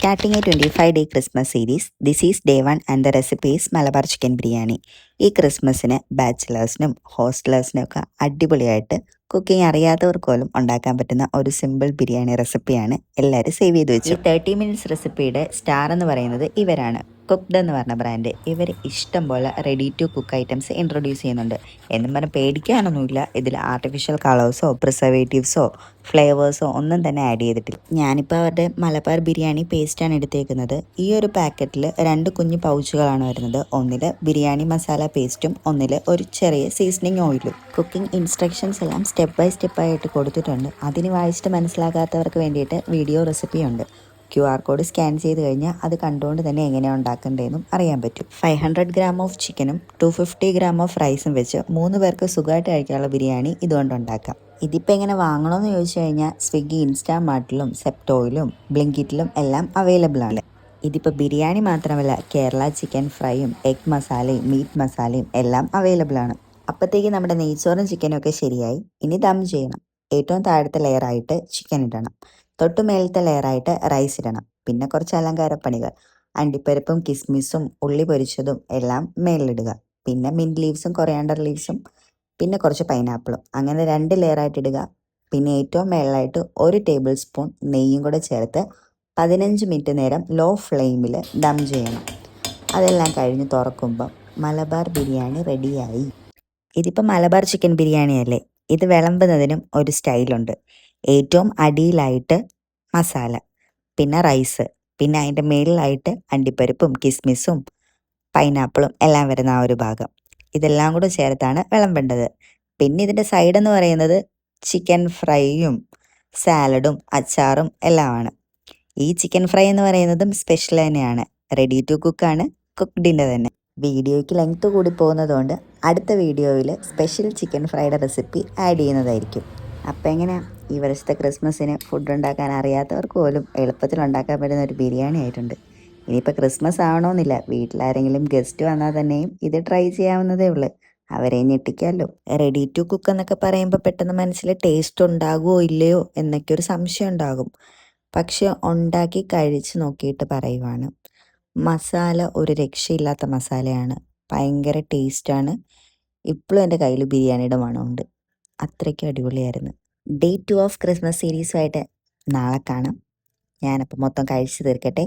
Starting a 25-day Christmas series, this is day 1 and the recipe is Malabar chicken biryani. ഈ ക്രിസ്മസിന് ബാച്ചിലേഴ്സിനും ഹോസ്റ്റലേഴ്സിനും ഒക്കെ അടിപൊളിയായിട്ട് cooking അറിയാത്തവർക്ക് പോലും ഉണ്ടാക്കാൻ പറ്റുന്ന ഒരു സിമ്പിൾ ബിരിയാണി റെസിപ്പിയാണ് എല്ലാവരും സേവ് ചെയ്ത് വെച്ചു. ഈ 30 മിനിറ്റ്സ് റെസിപ്പിയുടെ സ്റ്റാർ എന്ന് പറയുന്നത് ഇവരാണ്. കുക്ക്ഡ് എന്ന് പറഞ്ഞ ബ്രാൻഡ്. ഇവർ ഇഷ്ടം പോലെ ready to cook items introduce ചെയ്യുന്നുണ്ട്. എന്നും പറഞ്ഞാൽ പേടിക്കാനൊന്നുമില്ല. ഇതിൽ ആർട്ടിഫിഷ്യൽ കളേഴ്സോ പ്രിസർവേറ്റീവ്സോ ഫ്ലേവേഴ്സോ ഒന്നും തന്നെ ആഡ് ചെയ്തിട്ടില്ല. ഞാനിപ്പോൾ അവരുടെ മലബാർ ബിരിയാണി പേസ്റ്റാണ് എടുത്തേക്കുന്നത്. ഈ ഒരു പാക്കറ്റിൽ 2 കുഞ്ഞു പൗച്ചുകളാണ് വരുന്നത്. ഒന്നിൽ ബിരിയാണി മസാല പേസ്റ്റും ഒന്നിൽ ഒരു ചെറിയ സീസണിങ് ഓയിലും. കുക്കിംഗ് ഇൻസ്ട്രക്ഷൻസ് എല്ലാം സ്റ്റെപ്പ് ബൈ സ്റ്റെപ്പായിട്ട് കൊടുത്തിട്ടുണ്ട്. അതിന് വായിച്ചിട്ട് മനസ്സിലാകാത്തവർക്ക് വേണ്ടിയിട്ട് വീഡിയോ റെസിപ്പിയുണ്ട്. QR കോഡ് സ്കാൻ ചെയ്ത് കഴിഞ്ഞാൽ അത് കണ്ടുകൊണ്ട് തന്നെ എങ്ങനെയാണ് ഉണ്ടാക്കേണ്ടതെന്നും അറിയാൻ പറ്റും. 500 ഗ്രാം ഓഫ് ചിക്കനും 250 ഗ്രാം ഓഫ് റൈസും വെച്ച് 3 പേർക്ക് സുഖമായിട്ട് കഴിക്കാനുള്ള ബിരിയാണി ഇതുകൊണ്ട് ഉണ്ടാക്കാം. ഇതിപ്പോൾ എങ്ങനെ വാങ്ങണമെന്ന് ചോദിച്ചു കഴിഞ്ഞാൽ സ്വിഗ്ഗി, ഇൻസ്റ്റാമാർട്ടിലും സെപ്റ്റോയിലും ബ്ലിങ്കിറ്റിലും എല്ലാം അവൈലബിൾ ആണ്. ഇതിപ്പോൾ ബിരിയാണി മാത്രമല്ല, കേരള ചിക്കൻ ഫ്രൈയും എഗ് മസാലയും മീറ്റ് മസാലയും എല്ലാം അവൈലബിൾ ആണ്. അപ്പോഴത്തേക്ക് നമ്മുടെ നെയ്ച്ചോറും ചിക്കനും ഒക്കെ ശരിയായി. ഇനി ദം ചെയ്യണം. ഏറ്റവും താഴത്തെ ലെയറായിട്ട് ചിക്കൻ ഇടണം. തൊട്ട് മേലത്തെ ലെയറായിട്ട് റൈസ് ഇടണം. പിന്നെ കുറച്ച് അലങ്കാരപ്പണികൾ, അണ്ടിപ്പരിപ്പും കിസ്മിസും ഉള്ളി പൊരിച്ചതും എല്ലാം മേലിടുക. പിന്നെ മിൻറ്റ് ലീവ്സും കൊറിയാണ്ടർ ലീവ്സും പിന്നെ കുറച്ച് പൈനാപ്പിളും, അങ്ങനെ 2 ലെയറായിട്ട് ഇടുക. പിന്നെ ഏറ്റവും മേളിലായിട്ട് 1 ടേബിൾ സ്പൂൺ നെയ്യും കൂടെ ചേർത്ത് 15 മിനിറ്റ് നേരം ലോ ഫ്ലെയിമിൽ ദം ചെയ്യണം. അതെല്ലാം കഴിഞ്ഞ് തുറക്കുമ്പം മലബാർ ബിരിയാണി റെഡിയായി. ഇതിപ്പോൾ മലബാർ ചിക്കൻ ബിരിയാണി അല്ലേ. ഇത് വിളമ്പുന്നതിനും ഒരു സ്റ്റൈലുണ്ട്. ഏറ്റവും അടിയിലായിട്ട് മസാല, പിന്നെ റൈസ്, പിന്നെ അതിൻ്റെ മേളിലായിട്ട് അണ്ടിപ്പരിപ്പും കിസ്മിസും പൈനാപ്പിളും എല്ലാം വരുന്ന ആ ഒരു ഭാഗം. ഇതെല്ലാം കൂടെ ചേർത്താണ് വിളമ്പേണ്ടത്. പിന്നെ ഇതിൻ്റെ സൈഡെന്ന് പറയുന്നത് ചിക്കൻ ഫ്രൈയും സാലഡും അച്ചാറും എല്ലാമാണ്. ഈ ചിക്കൻ ഫ്രൈ എന്ന് പറയുന്നതും സ്പെഷ്യൽ തന്നെയാണ്. റെഡി ടു കുക്കാണ്, കുക്ക്ഡിൻ്റെ തന്നെ. വീഡിയോയ്ക്ക് ലെങ്ത് കൂടി പോകുന്നതുകൊണ്ട് അടുത്ത വീഡിയോയിൽ സ്പെഷ്യൽ ചിക്കൻ ഫ്രൈയുടെ റെസിപ്പി ആഡ് ചെയ്യുന്നതായിരിക്കും. അപ്പോൾ എങ്ങനെയാണ് ഈ വർഷത്തെ ക്രിസ്മസിന് ഫുഡ് ഉണ്ടാക്കാൻ അറിയാത്തവർക്ക് പോലും എളുപ്പത്തിൽ ഉണ്ടാക്കാൻ പറ്റുന്ന ഒരു ബിരിയാണി ആയിട്ടുണ്ട്. ഇനിയിപ്പോൾ ക്രിസ്മസ് ആവണമെന്നില്ല, വീട്ടിലാരെങ്കിലും ഗസ്റ്റ് വന്നാൽ തന്നെയും ഇത് ട്രൈ ചെയ്യാവുന്നതേ ഉള്ളൂ. അവരെ ഞെട്ടിക്കാമല്ലോ. റെഡി ടു കുക്ക് എന്നൊക്കെ പറയുമ്പോൾ പെട്ടെന്ന് മനസ്സിൽ ടേസ്റ്റ് ഉണ്ടാകുമോ ഇല്ലയോ എന്നൊക്കെ ഒരു സംശയം ഉണ്ടാകും. പക്ഷെ ഉണ്ടാക്കി കഴിച്ച് നോക്കിയിട്ട് പറയുവാണ്, മസാല ഒരു രക്ഷയില്ലാത്ത മസാലയാണ്. ഭയങ്കര ടേസ്റ്റാണ്. ഇപ്പോഴും എൻ്റെ കയ്യിൽ ബിരിയാണിയുടെ മണമുണ്ട്. അത്രയ്ക്കും അടിപൊളിയായിരുന്നു. ഡേ 2 ഓഫ് ക്രിസ്മസ് സീരീസുമായിട്ട് നാളെ കാണാം. ഞാനപ്പോൾ മൊത്തം കഴിച്ച് തീർക്കട്ടെ.